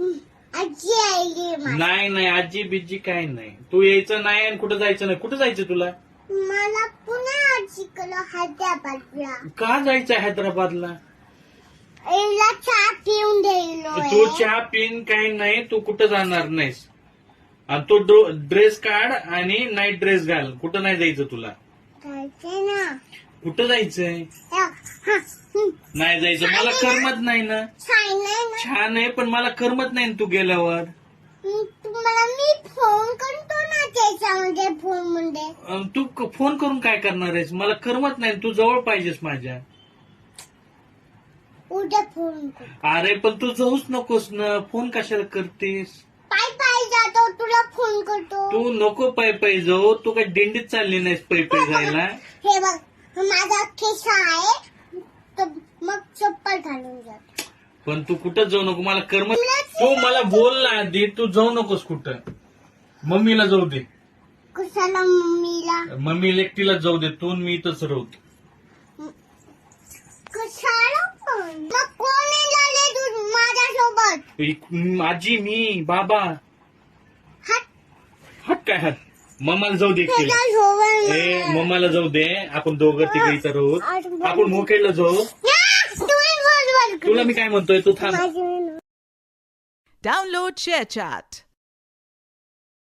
आजी आली नाही नाही आजी बिज्जी काय नाही. तू यायचं नाही आणि कुठं जायचं नाही. कुठं जायचं तुला? मला पुन्हा आजीकडं हैदराबादला. का जायचं हैदराबादला? एला चहा पिऊन द्यायलो. तू चहा पिन काही नाही. तू कुठं जाणार नाहीस. आणि तो ड्रेस काढ आणि नाईट ड्रेस घाल. कुठं नाही जायचं तुला. जायचंय ना. कुठं जायचंय? नाही जायचं. मला करमत नाही ना. छान आहे पण मला करमत नाही तू गेल्यावर. तुम्हाला मी फोन करतो ना त्याच्यामध्ये फोन मध्ये. तू फोन करून काय करणार आहेस? मला करमत नाही. तू जवळ पाहिजेस माझ्या. उद्या फोन कर. अरे पण तू जाऊच नकोस ना. फोन कशाला करतेस? पाय पाय जातो तुला फोन करतो. तू नको पाय पाय जाऊ. तू काय दिंडीत चालली नाहीस पाय पाय जायला. हे बघ माझा खिसा आहे तर मग चप्पल घालून जातो. पण तू कुठं जाऊ नको. मला करमत. तू मला बोल ना आधी. तू जाऊ नकोस कुठं. मम्मीला जाऊ दे. कशाला मम्मीला? मम्मीला एकटीला जाऊ दे. तू मी इथंच राहतो. कशाला पण? मग कोण झाले तू माझ्यासोबत? आजी मी बाबा. हात हट काय हट. मम्माला जाऊ दे एकटीला. त्याच्यासोबत ए मम्माला जाऊ दे. आपण दोघं तिकडे इथं राहू. आपण मोकेडला जाऊ. तुला मी काय म्हणतोय तू थांब. Download ShareChat.